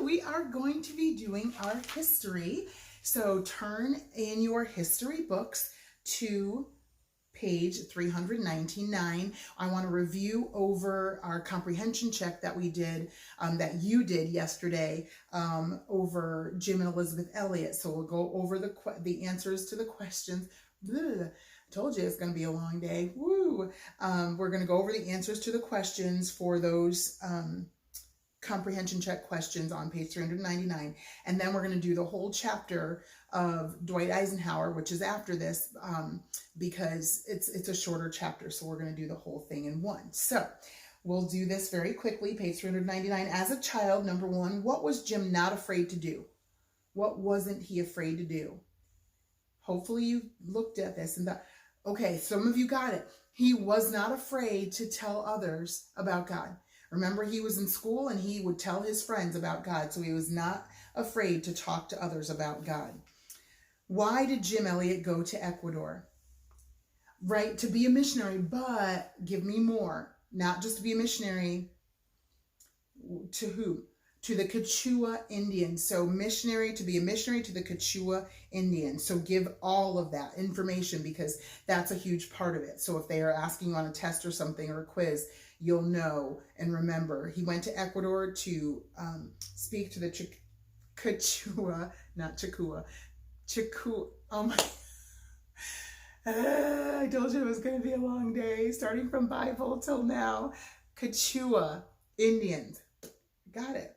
we are going to be doing our history. So turn in your history books to page 399. I want to review over our comprehension check that we did, that you did yesterday, over Jim and Elizabeth Elliot. So we'll go over the answers to the questions. Blah. Told you it's going to be a long day. Woo! We're going to go over the answers to the questions for those comprehension check questions on page 399. And then we're going to do the whole chapter of Dwight Eisenhower, which is after this, because it's a shorter chapter. So we're going to do the whole thing in one. So we'll do this very quickly. Page 399. As a child, number one, what was Jim not afraid to do? What wasn't he afraid to do? Hopefully you looked at this and thought, okay, some of you got it. He was not afraid to tell others about God. Remember, he was in school and he would tell his friends about God. So he was not afraid to talk to others about God. Why did Jim Elliot go to Ecuador? Right, to be a missionary, but give me more. Not just to be a missionary. To who? To the Quechua Indians. So missionary, to be a missionary to the Quechua Indians. So give all of that information because that's a huge part of it. So if they are asking you on a test or something or a quiz, you'll know and remember. He went to Ecuador to speak to the Quechua, not Chikua. Chikua. Oh my. I told you it was going to be a long day, starting from Bible till now. Quechua Indians. Got it.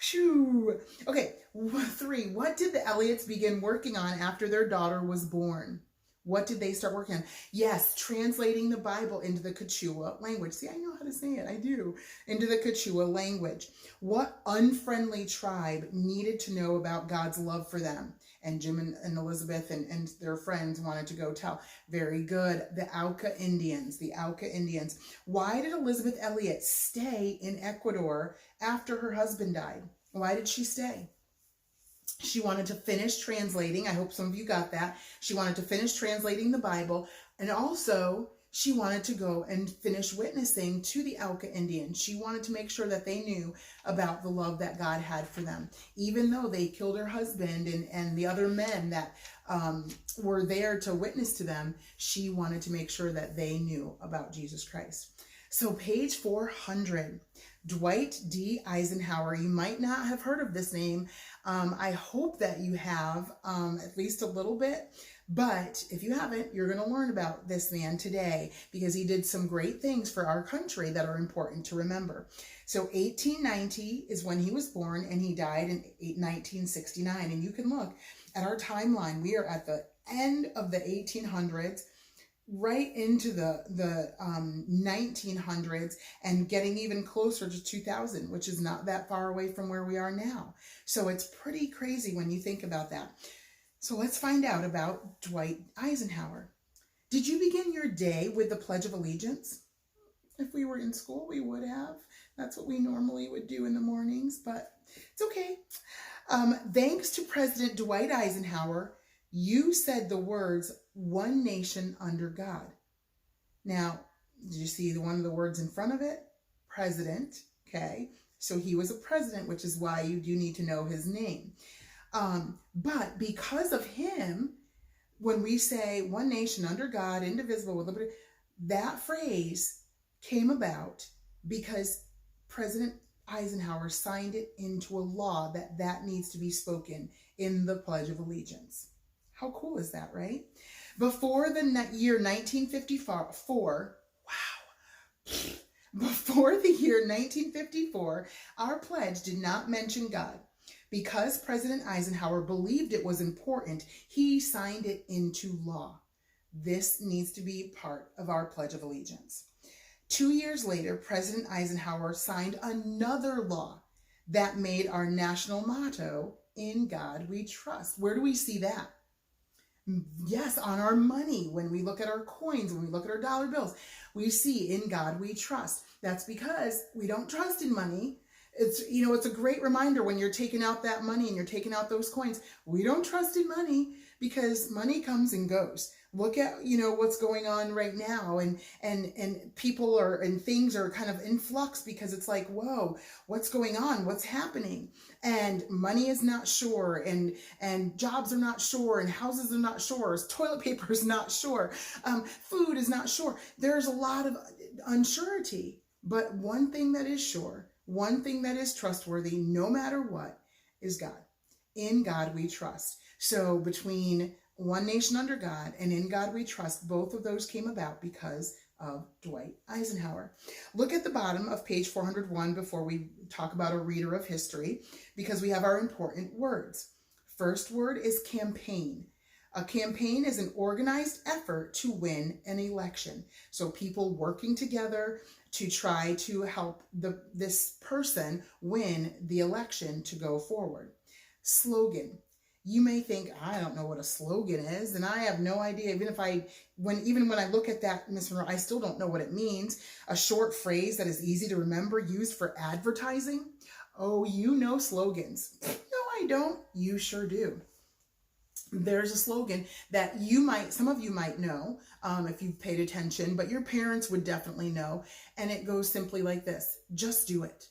Whew. Okay, 3. What did the Elliots begin working on after their daughter was born? What did they start working on? Yes, translating the Bible into the Quechua language. See, I know how to say it. I do. Into the Quechua language. What unfriendly tribe needed to know about God's love for them? And Jim and Elizabeth and their friends wanted to go tell. Very good. The Auca Indians. The Auca Indians. Why did Elizabeth Elliot stay in Ecuador after her husband died? Why did she stay? She wanted to finish translating. I hope some of you got that. She wanted to finish translating the Bible. And also, she wanted to go and finish witnessing to the Auca Indians. She wanted to make sure that they knew about the love that God had for them. Even though they killed her husband and the other men that were there to witness to them, she wanted to make sure that they knew about Jesus Christ. So page 400, Dwight D. Eisenhower. You might not have heard of this name. I hope that you have, at least a little bit. But if you haven't, you're going to learn about this man today because he did some great things for our country that are important to remember. So 1890 is when he was born and he died in 1969. And you can look at our timeline. We are at the end of the 1800s, right into the 1900s and getting even closer to 2000, which is not that far away from where we are now. So it's pretty crazy when you think about that. So let's find out about Dwight Eisenhower. Did you begin your day with the Pledge of Allegiance? If we were in school, we would have. That's what we normally would do in the mornings, but it's okay. Thanks to President Dwight Eisenhower, you said the words, "one nation under God." Now, did you see one of the words in front of it? President, okay? So he was a president, which is why you do need to know his name. But because of him, when we say one nation under God, indivisible with liberty, that phrase came about because President Eisenhower signed it into a law that needs to be spoken in the Pledge of Allegiance. How cool is that, right? Before the year 1954, wow. Before the year 1954, our pledge did not mention God. Because President Eisenhower believed it was important, he signed it into law. This needs to be part of our Pledge of Allegiance. 2 years later, President Eisenhower signed another law that made our national motto, "In God We Trust." Where do we see that? Yes, on our money. When we look at our coins, when we look at our dollar bills, we see "In God We Trust." That's because we don't trust in money. It's a great reminder when you're taking out that money and you're taking out those coins. We don't trust in money because money comes and goes. Look at, what's going on right now, and people are, and things are kind of in flux, because it's like, whoa, what's going on? What's happening? And money is not sure, and jobs are not sure, and houses are not sure, toilet paper is not sure, food is not sure. There's a lot of unsurety, but one thing that is sure, one thing that is trustworthy, no matter what, is God. In God we trust. So between One Nation Under God and In God We Trust, both of those came about because of Dwight Eisenhower. Look at the bottom of page 401 before we talk about a reader of history, because we have our important words. First word is campaign. A campaign is an organized effort to win an election. So people working together to try to help this person win the election to go forward. Slogan. You may think, I don't know what a slogan is, and I have no idea. Even when I look at that, Miss Monroe, I still don't know what it means. A short phrase that is easy to remember, used for advertising. Oh, you know slogans. No, I don't. You sure do. There's a slogan that some of you might know if you've paid attention, but your parents would definitely know. And it goes simply like this: just do it.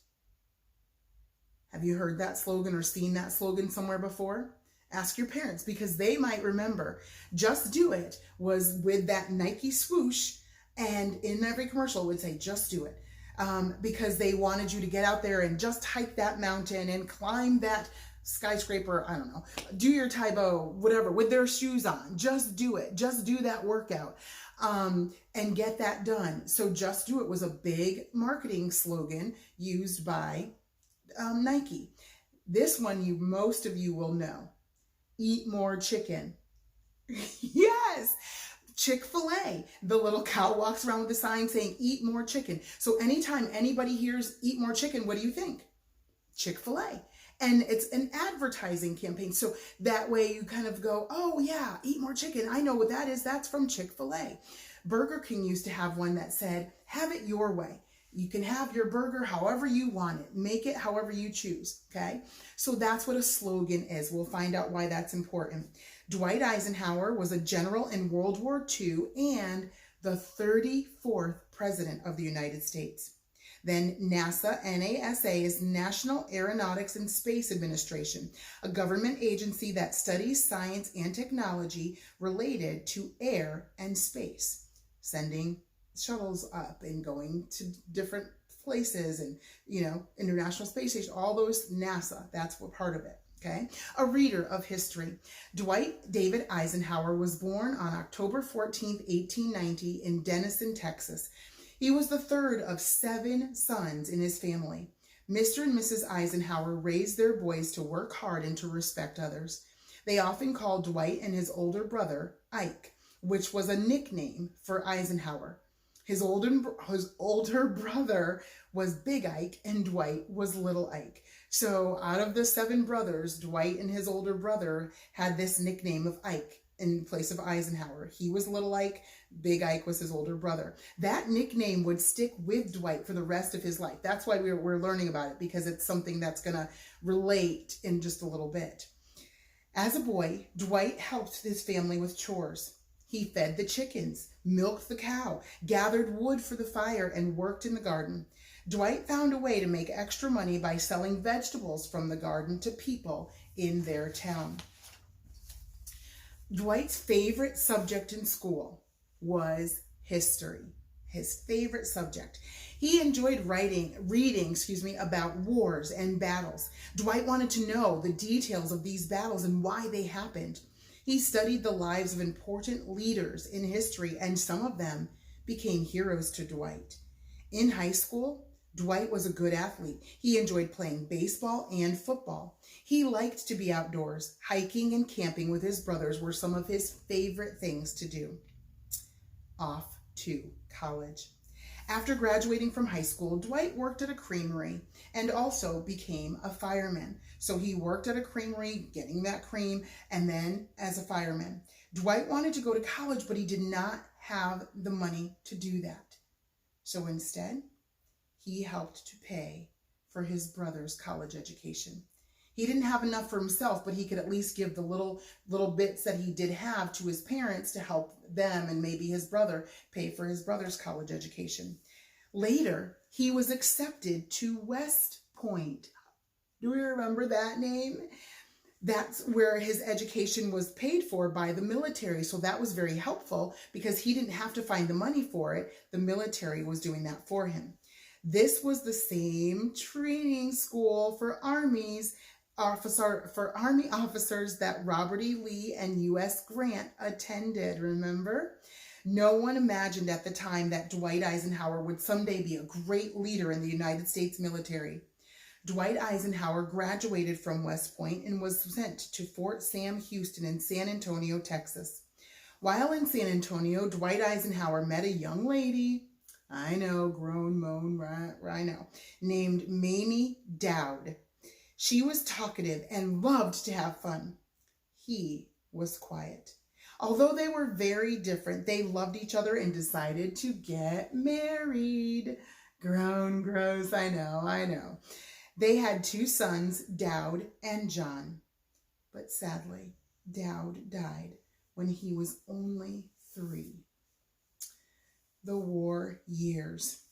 Have you heard that slogan or seen that slogan somewhere before? Ask your parents, because they might remember. Just do it was with that Nike swoosh, and in every commercial it would say, just do it. Because they wanted you to get out there and just hike that mountain and climb that skyscraper, I don't know, do your Taibo, whatever, with their shoes on. Just do it. Just do that workout and get that done. So just do it was a big marketing slogan used by Nike. This one most of you will know. Eat more chicken. Yes. Chick-fil-A. The little cow walks around with a sign saying, eat more chicken. So anytime anybody hears eat more chicken, what do you think? Chick-fil-A. And it's an advertising campaign. So that way you kind of go, oh yeah, eat more chicken. I know what that is. That's from Chick-fil-A. Burger King used to have one that said, have it your way. You can have your burger however you want it. Make it however you choose, okay? So that's what a slogan is. We'll find out why that's important. Dwight Eisenhower was a general in World War II and the 34th President of the United States. Then NASA, NASA is National Aeronautics and Space Administration, a government agency that studies science and technology related to air and space, sending shuttles up and going to different places and, International Space Station, all those NASA, that's what part of it, okay? A reader of history. Dwight David Eisenhower was born on October 14th, 1890 in Denison, Texas. He was the third of 7 sons in his family. Mr. and Mrs. Eisenhower raised their boys to work hard and to respect others. They often called Dwight and his older brother Ike, which was a nickname for Eisenhower. His older brother was Big Ike and Dwight was Little Ike. So out of the 7 brothers, Dwight and his older brother had this nickname of Ike in place of Eisenhower. He was Little Ike, Big Ike was his older brother. That nickname would stick with Dwight for the rest of his life. That's why we're learning about it, because it's something that's going to relate in just a little bit. As a boy, Dwight helped his family with chores. He fed the chickens, milked the cow, gathered wood for the fire, and worked in the garden. Dwight found a way to make extra money by selling vegetables from the garden to people in their town. Dwight's favorite subject in school was history, his favorite subject. He enjoyed reading about wars and battles. Dwight wanted to know the details of these battles and why they happened. He studied the lives of important leaders in history, and some of them became heroes to Dwight. In high school, Dwight was a good athlete. He enjoyed playing baseball and football. He liked to be outdoors. Hiking and camping with his brothers were some of his favorite things to do. Off to college. After graduating from high school, Dwight worked at a creamery and also became a fireman. So he worked at a creamery, getting that cream, and then as a fireman. Dwight wanted to go to college, but he did not have the money to do that. So instead, he helped to pay for his brother's college education. He didn't have enough for himself, but he could at least give the little bits that he did have to his parents to help them and maybe his brother pay for his brother's college education. Later, he was accepted to West Point. Do we remember that name? That's where his education was paid for by the military. So that was very helpful because he didn't have to find the money for it. The military was doing that for him. This was the same training school for army officers that Robert E. Lee and U.S. Grant attended, remember? No one imagined at the time that Dwight Eisenhower would someday be a great leader in the United States military. Dwight Eisenhower graduated from West Point and was sent to Fort Sam Houston in San Antonio, Texas. While in San Antonio, Dwight Eisenhower met a young lady, I know, groan, moan, right now, named Mamie Dowd. She was talkative and loved to have fun. He was quiet. Although they were very different, they loved each other and decided to get married. Groan, gross, I know. They had 2 sons, Dowd and John. But sadly, Dowd died when he was only 3. The war years.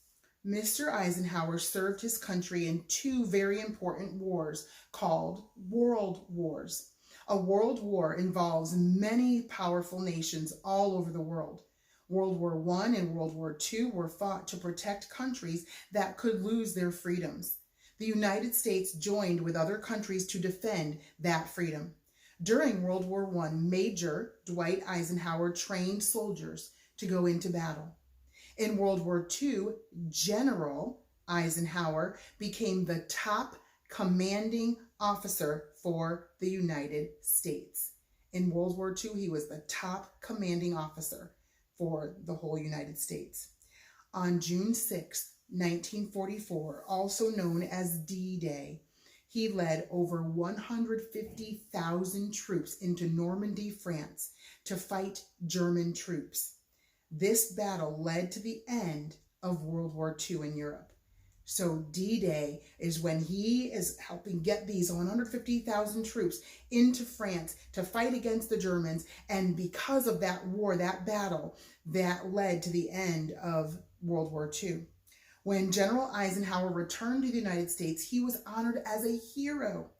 Mr. Eisenhower served his country in 2 very important wars called World Wars. A world war involves many powerful nations all over the world. World War I and World War II were fought to protect countries that could lose their freedoms. The United States joined with other countries to defend that freedom. During World War I, Major Dwight Eisenhower trained soldiers to go into battle. In World War II, General Eisenhower became the top commanding officer for the United States. In World War II, he was the top commanding officer for the whole United States. On June 6, 1944, also known as D-Day, he led over 150,000 troops into Normandy, France, to fight German troops. This battle led to the end of World War II in Europe. So D-Day is when he is helping get these 150,000 troops into France to fight against the Germans. And because of that war, that battle, that led to the end of World War II. When General Eisenhower returned to the United States, he was honored as a hero.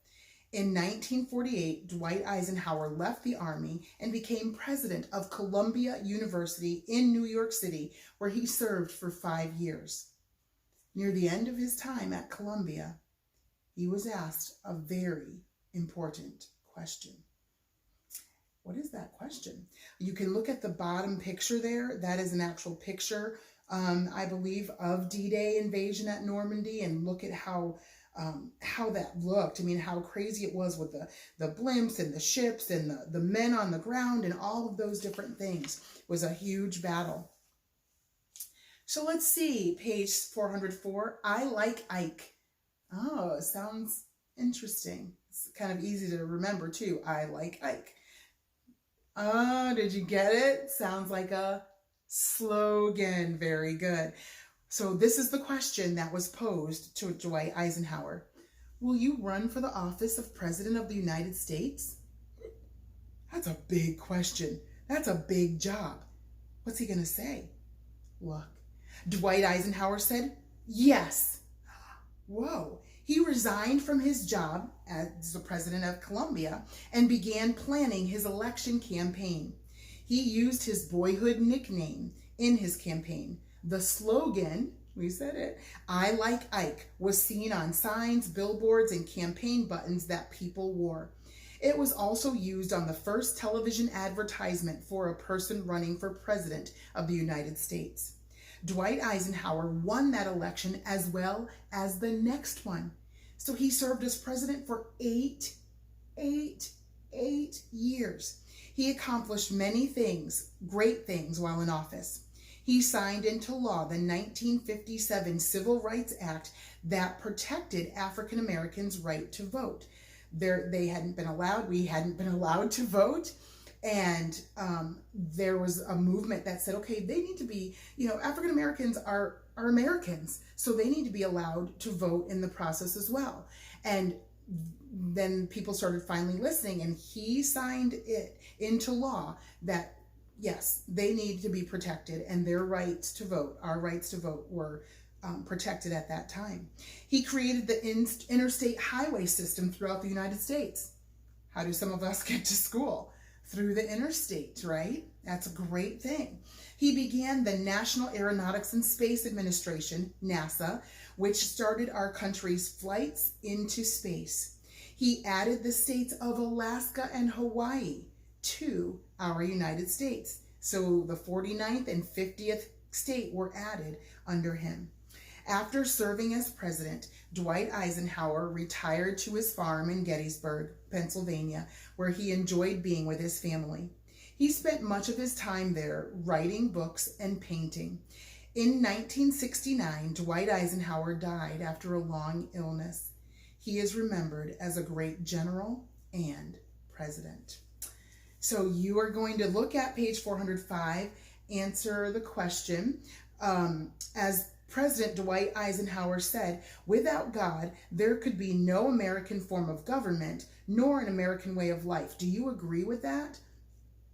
In 1948, Dwight Eisenhower left the Army and became president of Columbia University in New York City, where he served for 5 years. Near the end of his time at Columbia, he was asked a very important question. What is that question? You can look at the bottom picture there. That is an actual picture, I believe, of D-Day invasion at Normandy, and look at how that looked. I mean, how crazy it was with the blimps and the ships and the men on the ground and all of those different things. It was a huge battle. So let's see, page 404, I like Ike. Oh, sounds interesting. It's kind of easy to remember too. I like Ike. Oh, did you get it? Sounds like a slogan. Very good. So this is the question that was posed to Dwight Eisenhower. Will you run for the office of President of the United States? That's a big question. That's a big job. What's he going to say? Look, Dwight Eisenhower said, yes. Whoa. He resigned from his job as the president of Columbia and began planning his election campaign. He used his boyhood nickname in his campaign. The slogan, we said it, I like Ike, was seen on signs, billboards, and campaign buttons that people wore. It was also used on the first television advertisement for a person running for president of the United States. Dwight Eisenhower won that election as well as the next one. So he served as president for eight years. He accomplished many things, great things, while in office. He signed into law the 1957 Civil Rights Act that protected African Americans' right to vote. We hadn't been allowed to vote. And there was a movement that said, okay, they need to be, African Americans are Americans, so they need to be allowed to vote in the process as well. And then people started finally listening, and he signed it into law that yes, they need to be protected, and their rights to vote, our rights to vote, were protected at that time. He created the interstate highway system throughout the United States. How do some of us get to school? Through the interstate, right? That's a great thing. He began the National Aeronautics and Space Administration, NASA, which started our country's flights into space. He added the states of Alaska and Hawaii to our United States. So the 49th and 50th state were added under him. After serving as president, Dwight Eisenhower retired to his farm in Gettysburg, Pennsylvania, where he enjoyed being with his family. He spent much of his time there writing books and painting. In 1969, Dwight Eisenhower died after a long illness. He is remembered as a great general and president. So you are going to look at page 405, answer the question. As President Dwight Eisenhower said, "Without God, there could be no American form of government, nor an American way of life." Do you agree with that?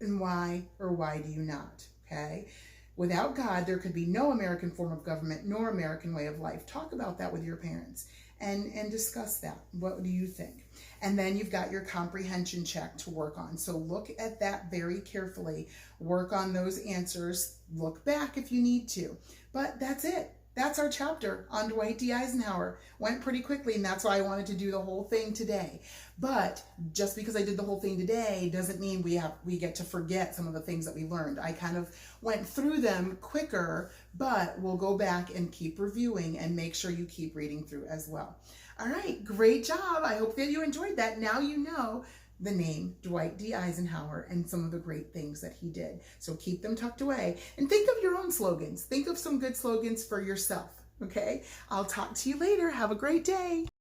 And why or why do you not? Okay. Without God, there could be no American form of government, nor American way of life. Talk about that with your parents and discuss that. What do you think? And then you've got your comprehension check to work on. So look at that very carefully. Work on those answers. Look back if you need to. But that's it. That's our chapter on Dwight D. Eisenhower. Went pretty quickly, and that's why I wanted to do the whole thing today. But just because I did the whole thing today doesn't mean we get to forget some of the things that we learned. I kind of went through them quicker, but we'll go back and keep reviewing and make sure you keep reading through as well. All right, great job. I hope that you enjoyed that. Now you know the name Dwight D. Eisenhower and some of the great things that he did. So keep them tucked away and think of your own slogans. Think of some good slogans for yourself, okay? I'll talk to you later. Have a great day.